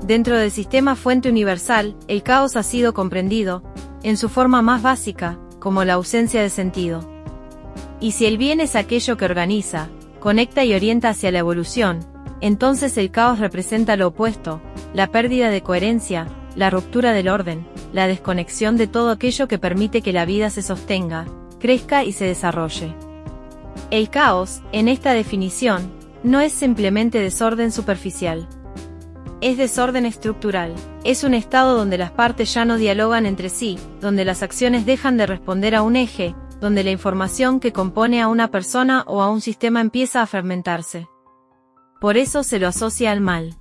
Dentro del sistema fuente universal, el caos ha sido comprendido, en su forma más básica, como la ausencia de sentido. Y si el bien es aquello que organiza, conecta y orienta hacia la evolución, entonces el caos representa lo opuesto, la pérdida de coherencia, la ruptura del orden, la desconexión de todo aquello que permite que la vida se sostenga, crezca y se desarrolle. El caos, en esta definición, no es simplemente desorden superficial. Es desorden estructural. Es un estado donde las partes ya no dialogan entre sí, donde las acciones dejan de responder a un eje, donde la información que compone a una persona o a un sistema empieza a fragmentarse. Por eso se lo asocia al mal.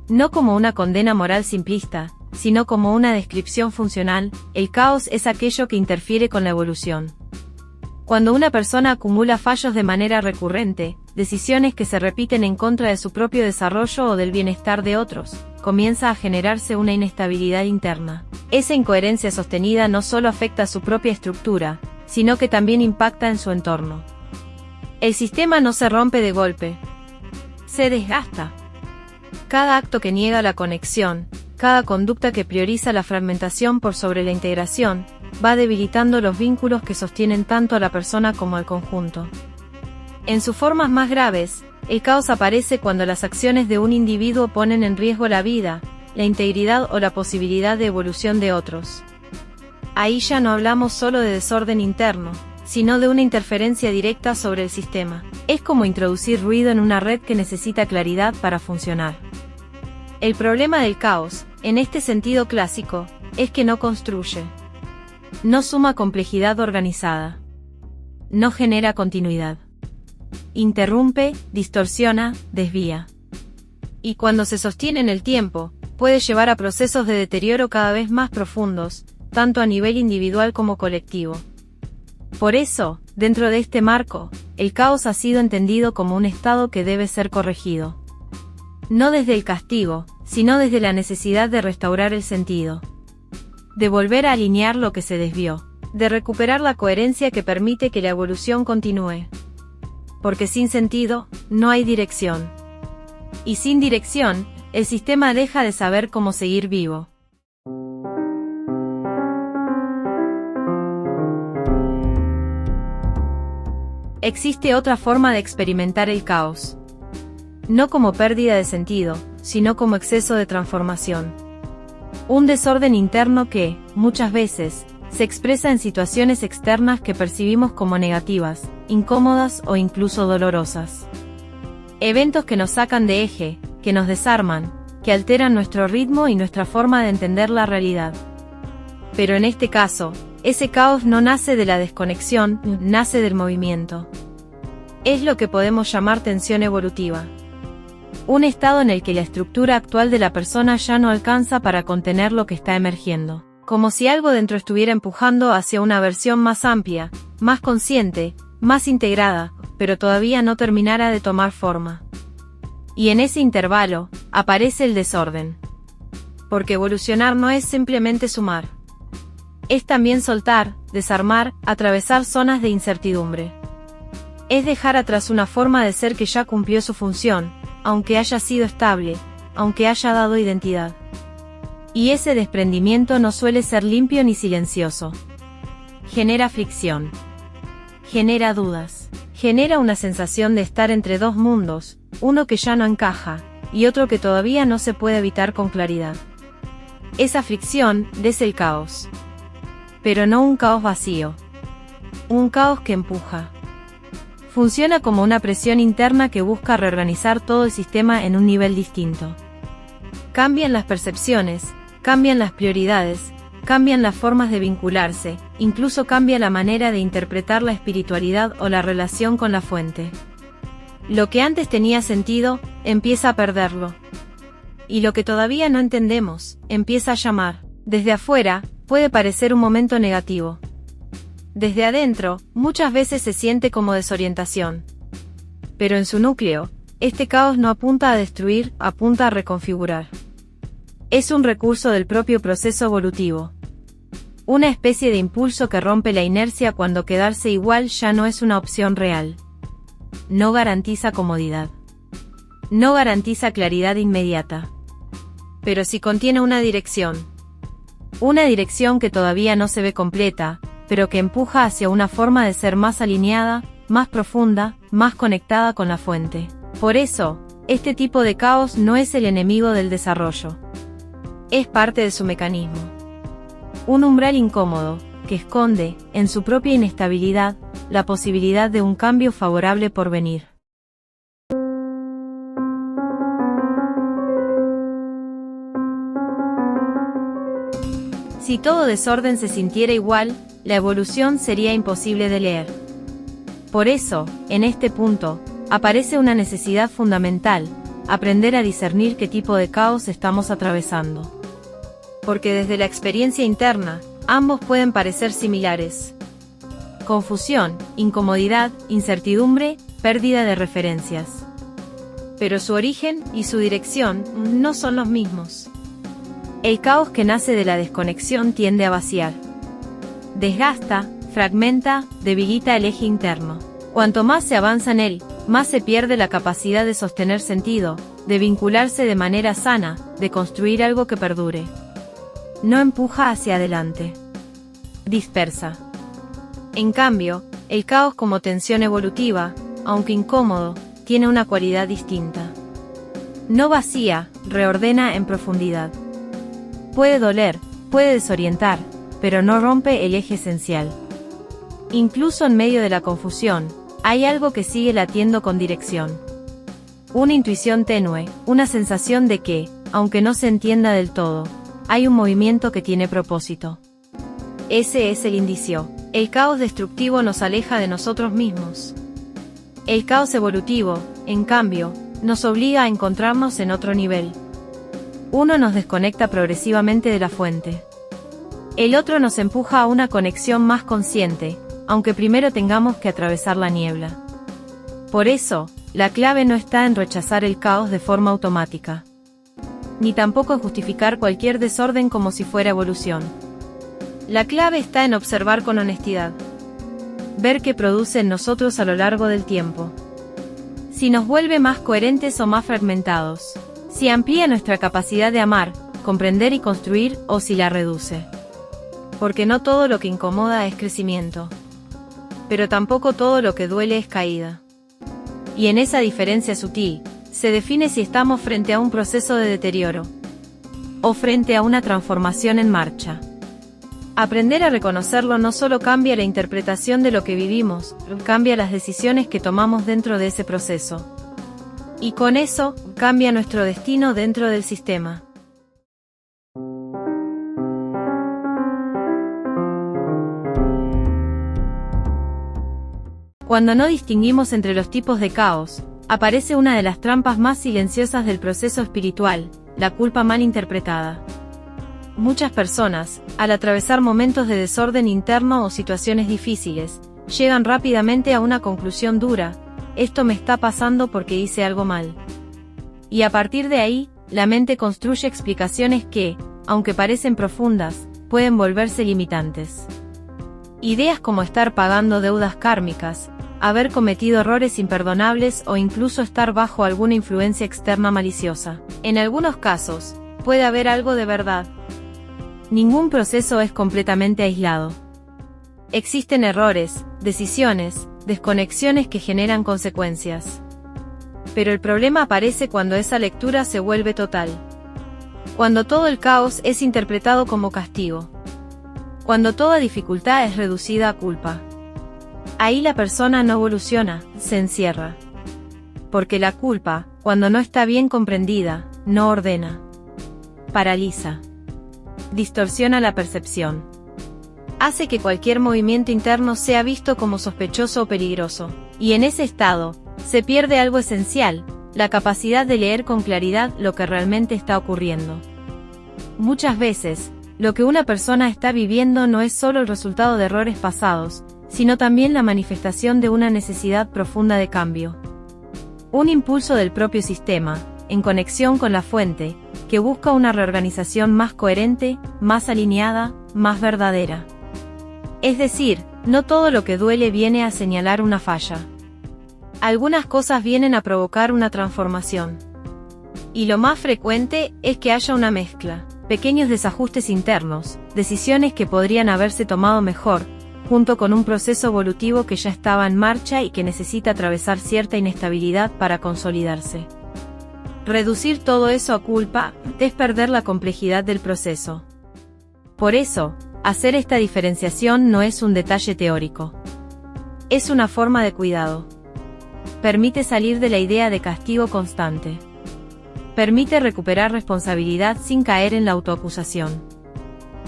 No como una condena moral simplista, sino como una descripción funcional, el caos es aquello que interfiere con la evolución. Cuando una persona acumula fallos de manera recurrente, decisiones que se repiten en contra de su propio desarrollo o del bienestar de otros, comienza a generarse una inestabilidad interna. Esa incoherencia sostenida no solo afecta a su propia estructura, sino que también impacta en su entorno. El sistema no se rompe de golpe, se desgasta. Cada acto que niega la conexión, cada conducta que prioriza la fragmentación por sobre la integración, va debilitando los vínculos que sostienen tanto a la persona como al conjunto. En sus formas más graves, el caos aparece cuando las acciones de un individuo ponen en riesgo la vida, la integridad o la posibilidad de evolución de otros. Ahí ya no hablamos solo de desorden interno, sino de una interferencia directa sobre el sistema. Es como introducir ruido en una red que necesita claridad para funcionar. El problema del caos, en este sentido clásico, es que no construye. No suma complejidad organizada. No genera continuidad. Interrumpe, distorsiona, desvía. Y cuando se sostiene en el tiempo, puede llevar a procesos de deterioro cada vez más profundos, tanto a nivel individual como colectivo. Por eso, dentro de este marco, el caos ha sido entendido como un estado que debe ser corregido. No desde el castigo, sino desde la necesidad de restaurar el sentido. De volver a alinear lo que se desvió. De recuperar la coherencia que permite que la evolución continúe. Porque sin sentido, no hay dirección. Y sin dirección, el sistema deja de saber cómo seguir vivo. Existe otra forma de experimentar el caos. No como pérdida de sentido, sino como exceso de transformación. Un desorden interno que, muchas veces, se expresa en situaciones externas que percibimos como negativas, incómodas o incluso dolorosas. Eventos que nos sacan de eje, que nos desarman, que alteran nuestro ritmo y nuestra forma de entender la realidad. Pero en este caso, ese caos no nace de la desconexión, nace del movimiento. Es lo que podemos llamar tensión evolutiva. Un estado en el que la estructura actual de la persona ya no alcanza para contener lo que está emergiendo. Como si algo dentro estuviera empujando hacia una versión más amplia, más consciente, más integrada, pero todavía no terminara de tomar forma. Y en ese intervalo, aparece el desorden. Porque evolucionar no es simplemente sumar. Es también soltar, desarmar, atravesar zonas de incertidumbre. Es dejar atrás una forma de ser que ya cumplió su función, aunque haya sido estable, aunque haya dado identidad. Y ese desprendimiento no suele ser limpio ni silencioso. Genera fricción. Genera dudas. Genera una sensación de estar entre dos mundos, uno que ya no encaja, y otro que todavía no se puede evitar con claridad. Esa fricción es el caos. Pero no un caos vacío. Un caos que empuja. Funciona como una presión interna que busca reorganizar todo el sistema en un nivel distinto. Cambian las percepciones, cambian las prioridades, cambian las formas de vincularse, incluso cambia la manera de interpretar la espiritualidad o la relación con la fuente. Lo que antes tenía sentido, empieza a perderlo. Y lo que todavía no entendemos, empieza a llamar. Desde afuera, puede parecer un momento negativo. Desde adentro, muchas veces se siente como desorientación. Pero en su núcleo, este caos no apunta a destruir, apunta a reconfigurar. Es un recurso del propio proceso evolutivo. Una especie de impulso que rompe la inercia cuando quedarse igual ya no es una opción real. No garantiza comodidad. No garantiza claridad inmediata. pero sí contiene una dirección. Una dirección que todavía no se ve completa, pero que empuja hacia una forma de ser más alineada, más profunda, más conectada con la fuente. Por eso, este tipo de caos no es el enemigo del desarrollo. Es parte de su mecanismo. Un umbral incómodo, que esconde, en su propia inestabilidad, la posibilidad de un cambio favorable por venir. Si todo desorden se sintiera igual, la evolución sería imposible de leer. Por eso, en este punto, aparece una necesidad fundamental: aprender a discernir qué tipo de caos estamos atravesando. Porque desde la experiencia interna, ambos pueden parecer similares. Confusión, incomodidad, incertidumbre, pérdida de referencias. Pero su origen y su dirección no son los mismos. El caos que nace de la desconexión tiende a vaciar. Desgasta, fragmenta, debilita el eje interno. Cuanto más se avanza en él, más se pierde la capacidad de sostener sentido, de vincularse de manera sana, de construir algo que perdure. No empuja hacia adelante. Dispersa. En cambio, el caos como tensión evolutiva, aunque incómodo, tiene una cualidad distinta. No vacía, reordena en profundidad. Puede doler, puede desorientar, pero no rompe el eje esencial. Incluso en medio de la confusión, hay algo que sigue latiendo con dirección. Una intuición tenue, una sensación de que, aunque no se entienda del todo, hay un movimiento que tiene propósito. Ese es el indicio. El caos destructivo nos aleja de nosotros mismos. El caos evolutivo, en cambio, nos obliga a encontrarnos en otro nivel. Uno nos desconecta progresivamente de la fuente. El otro nos empuja a una conexión más consciente, aunque primero tengamos que atravesar la niebla. Por eso, la clave no está en rechazar el caos de forma automática, ni tampoco en justificar cualquier desorden como si fuera evolución. La clave está en observar con honestidad. Ver qué produce en nosotros a lo largo del tiempo. Si nos vuelve más coherentes o más fragmentados. Si amplía nuestra capacidad de amar, comprender y construir, o si la reduce. Porque no todo lo que incomoda es crecimiento. Pero tampoco todo lo que duele es caída. Y en esa diferencia sutil, se define si estamos frente a un proceso de deterioro, o frente a una transformación en marcha. Aprender a reconocerlo no solo cambia la interpretación de lo que vivimos, cambia las decisiones que tomamos dentro de ese proceso. Y con eso, cambia nuestro destino dentro del sistema. Cuando no distinguimos entre los tipos de caos, aparece una de las trampas más silenciosas del proceso espiritual: la culpa mal interpretada. Muchas personas, al atravesar momentos de desorden interno o situaciones difíciles, llegan rápidamente a una conclusión dura: esto me está pasando porque hice algo mal. Y a partir de ahí, la mente construye explicaciones que, aunque parecen profundas, pueden volverse limitantes. Ideas como estar pagando deudas kármicas, haber cometido errores imperdonables o incluso estar bajo alguna influencia externa maliciosa. En algunos casos, puede haber algo de verdad. Ningún proceso es completamente aislado. Existen errores, decisiones, desconexiones que generan consecuencias. Pero el problema aparece cuando esa lectura se vuelve total. Cuando todo el caos es interpretado como castigo. Cuando toda dificultad es reducida a culpa. Ahí la persona no evoluciona, se encierra. Porque la culpa, cuando no está bien comprendida, no ordena. Paraliza. Distorsiona la percepción. Hace que cualquier movimiento interno sea visto como sospechoso o peligroso. Y en ese estado, se pierde algo esencial: la capacidad de leer con claridad lo que realmente está ocurriendo. Muchas veces, lo que una persona está viviendo no es solo el resultado de errores pasados, sino también la manifestación de una necesidad profunda de cambio. Un impulso del propio sistema, en conexión con la fuente, que busca una reorganización más coherente, más alineada, más verdadera. Es decir, no todo lo que duele viene a señalar una falla. Algunas cosas vienen a provocar una transformación. Y lo más frecuente es que haya una mezcla, pequeños desajustes internos, decisiones que podrían haberse tomado mejor, junto con un proceso evolutivo que ya estaba en marcha y que necesita atravesar cierta inestabilidad para consolidarse. Reducir todo eso a culpa es perder la complejidad del proceso. Por eso, hacer esta diferenciación no es un detalle teórico. Es una forma de cuidado. Permite salir de la idea de castigo constante. Permite recuperar responsabilidad sin caer en la autoacusación.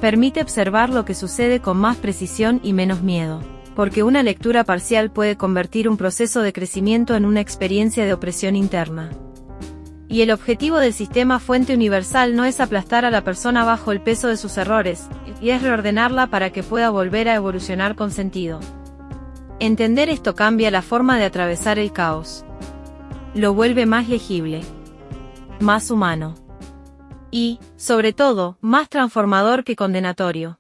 Permite observar lo que sucede con más precisión y menos miedo, porque una lectura parcial puede convertir un proceso de crecimiento en una experiencia de opresión interna. Y el objetivo del sistema fuente universal no es aplastar a la persona bajo el peso de sus errores, y es reordenarla para que pueda volver a evolucionar con sentido. Entender esto cambia la forma de atravesar el caos. Lo vuelve más legible, más humano y, sobre todo, más transformador que condenatorio.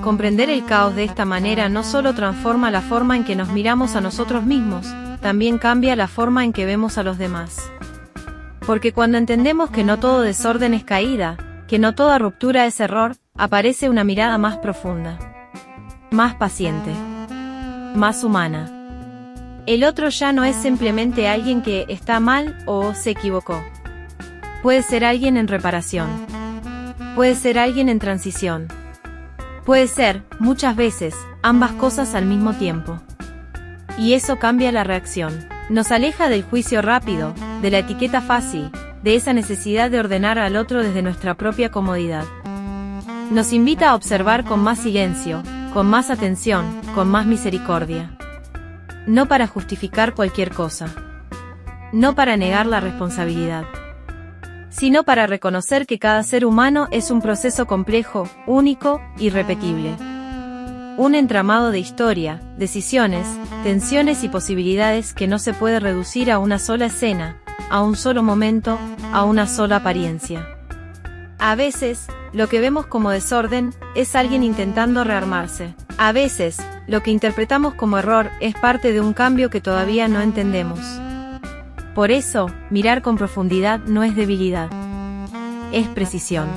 Comprender el caos de esta manera no solo transforma la forma en que nos miramos a nosotros mismos, también cambia la forma en que vemos a los demás. Porque cuando entendemos que no todo desorden es caída, que no toda ruptura es error, aparece una mirada más profunda, más paciente, más humana. El otro ya no es simplemente alguien que está mal o se equivocó. Puede ser alguien en reparación. Puede ser alguien en transición. Puede ser, muchas veces, ambas cosas al mismo tiempo. Y eso cambia la reacción. Nos aleja del juicio rápido, de la etiqueta fácil, de esa necesidad de ordenar al otro desde nuestra propia comodidad. Nos invita a observar con más silencio, con más atención, con más misericordia. No para justificar cualquier cosa. No para negar la responsabilidad. Sino para reconocer que cada ser humano es un proceso complejo, único, irrepetible. Un entramado de historia, decisiones, tensiones y posibilidades que no se puede reducir a una sola escena, a un solo momento, a una sola apariencia. A veces, lo que vemos como desorden es alguien intentando rearmarse. A veces, lo que interpretamos como error es parte de un cambio que todavía no entendemos. Por eso, mirar con profundidad no es debilidad. Es precisión.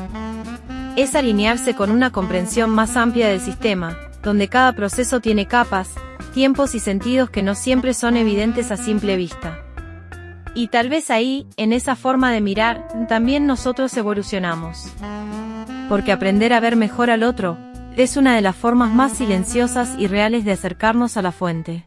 Es alinearse con una comprensión más amplia del sistema, donde cada proceso tiene capas, tiempos y sentidos que no siempre son evidentes a simple vista. Y tal vez ahí, en esa forma de mirar, también nosotros evolucionamos. Porque aprender a ver mejor al otro es una de las formas más silenciosas y reales de acercarnos a la fuente.